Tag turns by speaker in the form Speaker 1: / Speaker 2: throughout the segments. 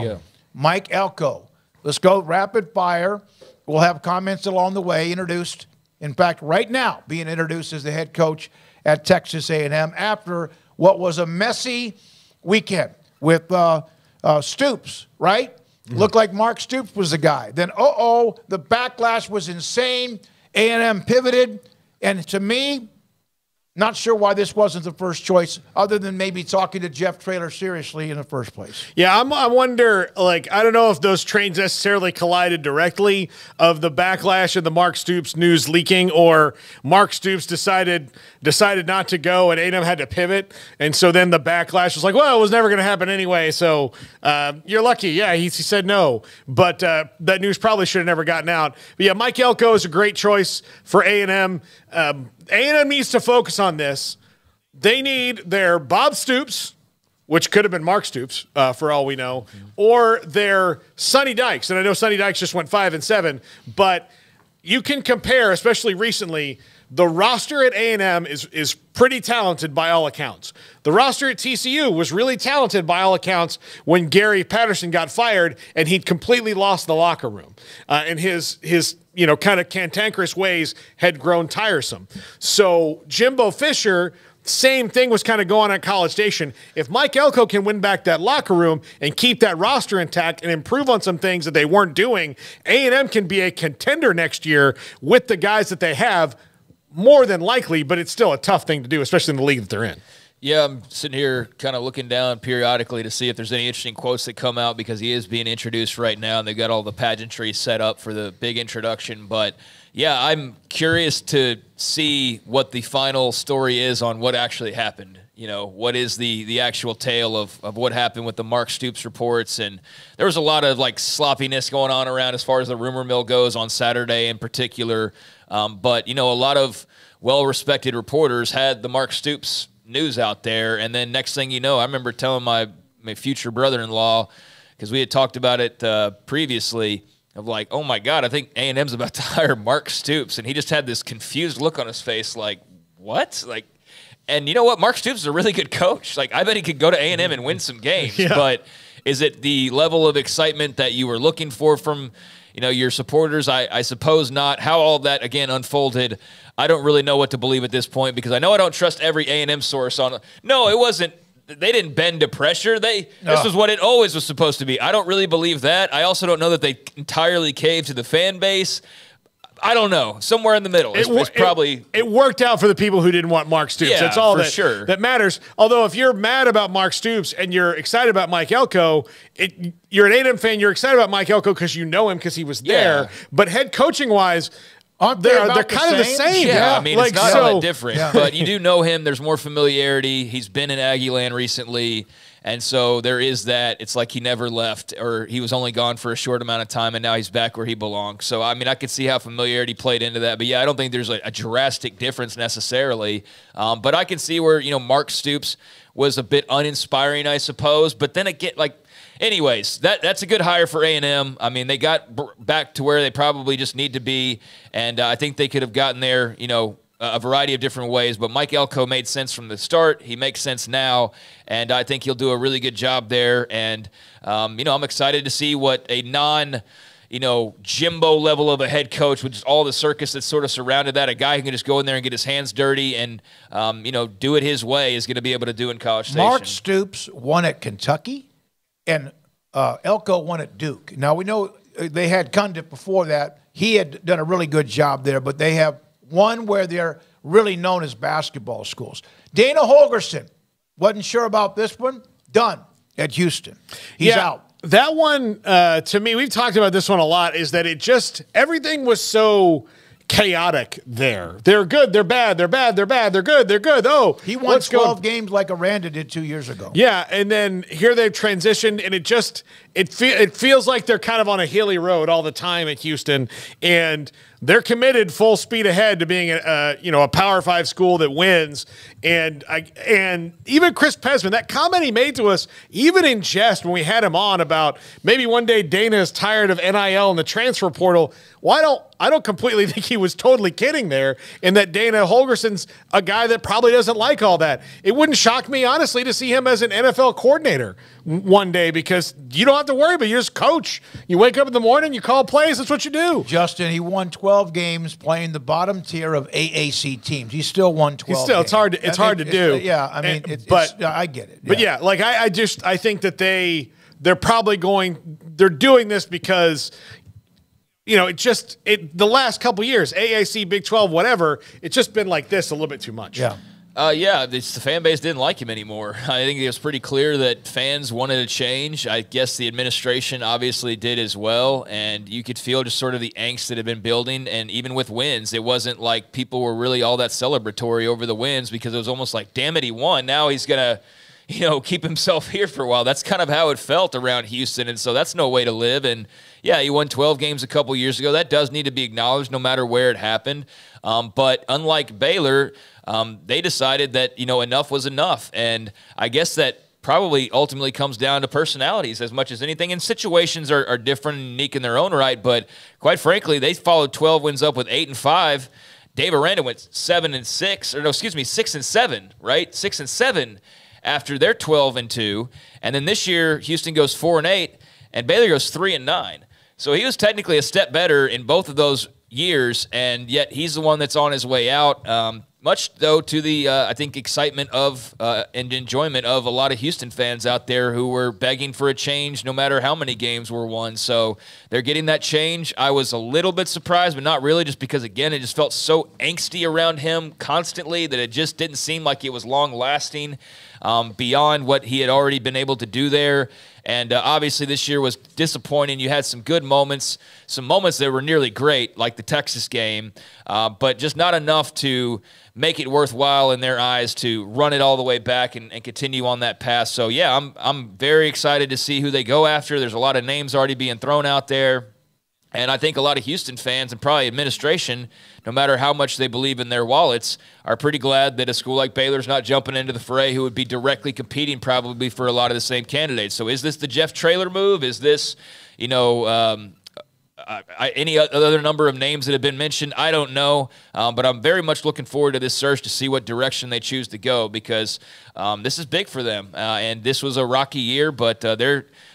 Speaker 1: Now, Mike Elko. Let's go rapid fire. We'll have comments along the way introduced. In fact, right now, being introduced as the head coach at Texas A&M after what was a messy weekend with Stoops, right? Looked like Mark Stoops was the guy. Then, the backlash was insane. A&M pivoted. And to me, not sure why this wasn't the first choice, other than maybe talking to Jeff Traylor seriously in the first place.
Speaker 2: Yeah, I wonder, like, I don't know if those trains necessarily collided directly of the backlash of the Mark Stoops news leaking, or Mark Stoops decided not to go and A&M had to pivot. And so then the backlash was like, well, it was never going to happen anyway. So you're lucky. Yeah, he said no. But that news probably should have never gotten out. But yeah, Mike Elko is a great choice for A&M. A&M needs to focus on this. They need their Bob Stoops, which could have been Mark Stoops for all we know, or their Sonny Dykes. And I know Sonny Dykes just went 5-7, but you can compare, especially recently, the roster at A&M is pretty talented by all accounts. The roster at TCU was really talented by all accounts when Gary Patterson got fired and he'd completely lost the locker room. And his kind of cantankerous ways had grown tiresome. So Jimbo Fisher, same thing was kind of going on at College Station. If Mike Elko can win back that locker room and keep that roster intact and improve on some things that they weren't doing, A&M can be a contender next year with the guys that they have, more than likely, but it's still a tough thing to do, especially in the league that they're in.
Speaker 3: Yeah, I'm sitting here kind of looking down periodically to see if there's any interesting quotes that come out, because he is being introduced right now, and they've got all the pageantry set up for the big introduction. But, yeah, I'm curious to see what the final story is on what actually happened. You know, what is the actual tale of what happened with the Mark Stoops reports. And there was a lot of, like, sloppiness going on around as far as the rumor mill goes on Saturday in particular. But, a lot of well-respected reporters had the Mark Stoops news out there, and then next thing you know, I remember telling my future brother-in-law, because we had talked about it previously, of like, oh my God, I think A&M's about to hire Mark Stoops, and he just had this confused look on his face, like, what? Like, and you know what? Mark Stoops is a really good coach. Like, I bet he could go to A&M and win some games. Yeah. But is it the level of excitement that you were looking for from your supporters? I suppose not. How all that, again, unfolded, I don't really know what to believe at this point, because I know I don't trust every A&M source on. No, it wasn't. They didn't bend to pressure. This was what it always was supposed to be. I don't really believe that. I also don't know that they entirely caved to the fan base. I don't know. Somewhere in the middle. It's probably
Speaker 2: it worked out for the people who didn't want Mark Stoops.
Speaker 3: Yeah,
Speaker 2: that's all
Speaker 3: sure.
Speaker 2: that matters. Although if you're mad about Mark Stoops and you're excited about Mike Elko, you're an A&M fan. You're excited about Mike Elko because you know him, because he was there. But head coaching wise, they're kind of the same.
Speaker 3: Yeah, I mean, it's not all that different. Yeah. But you do know him. There's more familiarity. He's been in Aggie Land recently. And so there is that. It's like he never left, or he was only gone for a short amount of time, and now he's back where he belongs. So, I mean, I could see how familiarity played into that. But, yeah, I don't think there's a drastic difference necessarily. But I can see where, Mark Stoops was a bit uninspiring, I suppose. But then again, anyways, that's a good hire for A&M. I mean, they got back to where they probably just need to be, and I think they could have gotten there, a variety of different ways. But Mike Elko made sense from the start. He makes sense now, and I think he'll do a really good job there. And, I'm excited to see what a Jimbo level of a head coach, with just all the circus that's sort of surrounded that, a guy who can just go in there and get his hands dirty and, do it his way, is going to be able to do in College Station.
Speaker 1: Mark Stoops won at Kentucky, and Elko won at Duke. Now, we know they had Cundiff before that. He had done a really good job there, but they have one where they're really known as basketball schools. Dana Holgorsen, wasn't sure about this one, done at Houston. He's out.
Speaker 2: That one, to me, we've talked about this one a lot, is that everything was so chaotic there. They're good, they're bad, they're bad, they're bad, they're good, they're good. Oh,
Speaker 1: he won 12 games like Aranda did 2 years ago.
Speaker 2: Yeah, and then here they've transitioned, and it feels like they're kind of on a hilly road all the time at Houston, and they're committed full speed ahead to being a Power 5 school that wins. And even Chris Pesman, that comment he made to us, even in jest when we had him on about maybe one day Dana is tired of NIL and the transfer portal. I don't completely think he was totally kidding there, and that Dana Holgorsen's a guy that probably doesn't like all that. It wouldn't shock me, honestly, to see him as an NFL coordinator one day, because you don't have to worry about it. You just coach. You wake up in the morning, you call plays. That's what you do.
Speaker 1: Justin, he won 12 games playing the bottom tier of AAC teams. He still won 12 games.
Speaker 2: It's hard to do.
Speaker 1: Yeah, I mean, I get it. Yeah.
Speaker 2: But yeah, like I think that they're probably they're doing this because, you know, the last couple years, AAC, Big 12, whatever, it's just been like this a little bit too much.
Speaker 1: Yeah.
Speaker 3: The fan base didn't like him anymore. I think it was pretty clear that fans wanted a change. I guess the administration obviously did as well, and you could feel just sort of the angst that had been building. And even with wins, it wasn't like people were really all that celebratory over the wins, because it was almost like, damn it, he won. Now he's going to, keep himself here for a while. That's kind of how it felt around Houston, and so that's no way to live. And yeah, he won 12 games a couple years ago. That does need to be acknowledged no matter where it happened. But unlike Baylor, they decided that, enough was enough. And I guess that probably ultimately comes down to personalities as much as anything. And situations are different and unique in their own right. But quite frankly, they followed 12 wins up with 8-5. Dave Aranda went 6-7, right? 6-7 after their 12-2. And then this year, Houston goes 4-8, and Baylor goes 3-9. So he was technically a step better in both of those years, and yet he's the one that's on his way out. Much, though, to the, I think, excitement of and enjoyment of a lot of Houston fans out there who were begging for a change no matter how many games were won. So they're getting that change. I was a little bit surprised, but not really, just because, again, it just felt so angsty around him constantly that it just didn't seem like it was long-lasting beyond what he had already been able to do there. And obviously this year was disappointing. You had some good moments, some moments that were nearly great, like the Texas game, but just not enough to make it worthwhile in their eyes to run it all the way back and continue on that path. So, yeah, I'm very excited to see who they go after. There's a lot of names already being thrown out there. And I think a lot of Houston fans and probably administration, no matter how much they believe in their wallets, are pretty glad that a school like Baylor's not jumping into the fray, who would be directly competing probably for a lot of the same candidates. So is this the Jeff Traylor move? Is this, any other number of names that have been mentioned? I don't know, but I'm very much looking forward to this search to see what direction they choose to go, because this is big for them. And this was a rocky year, but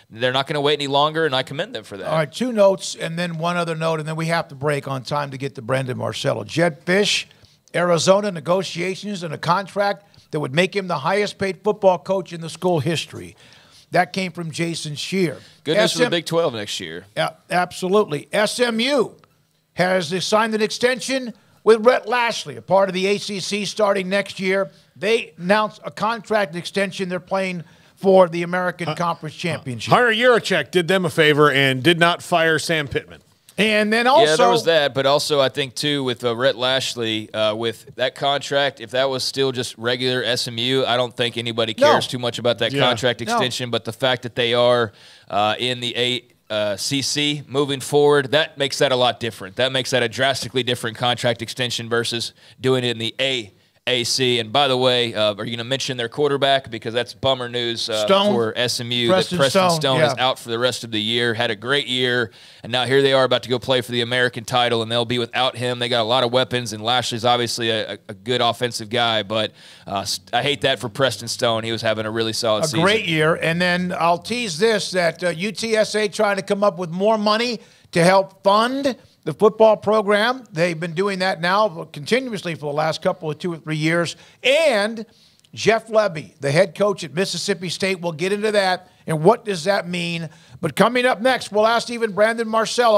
Speaker 3: they're not going to wait any longer, and I commend them for that.
Speaker 1: All right, 2 notes, and then one other note, and then we have to break on time to get to Brendan Marcello. Jed Fish, Arizona negotiations and a contract that would make him the highest-paid football coach in the school history. That came from Jason Scheer.
Speaker 3: Good news for the Big 12 next year.
Speaker 1: Yeah, absolutely. SMU has signed an extension with Rhett Lashley, a part of the ACC starting next year. They announced a contract extension. They're playing for the American Conference Championship.
Speaker 2: Hunter Yurachek did them a favor and did not fire Sam Pittman.
Speaker 1: And then also,
Speaker 3: yeah, there was that, but also I think too with Rhett Lashley, with that contract, if that was still just regular SMU, I don't think anybody cares too much about that contract extension. But the fact that they are in the ACC moving forward, that makes that a lot different. That makes that a drastically different contract extension versus doing it in the AAC. And by the way, are you going to mention their quarterback? Because that's bummer news for SMU. Preston Stone is out for the rest of the year. Had a great year, and now here they are about to go play for the American title, and they'll be without him. They got a lot of weapons, and Lashley's obviously a good offensive guy, but I hate that for Preston Stone. He was having a really solid season.
Speaker 1: A great year. And then I'll tease this, that UTSA trying to come up with more money to help fund the football program. They've been doing that now continuously for the last couple of 2 or 3 years. And Jeff Lebby, the head coach at Mississippi State, will get into that and what does that mean. But coming up next, we'll ask even Brandon Marcello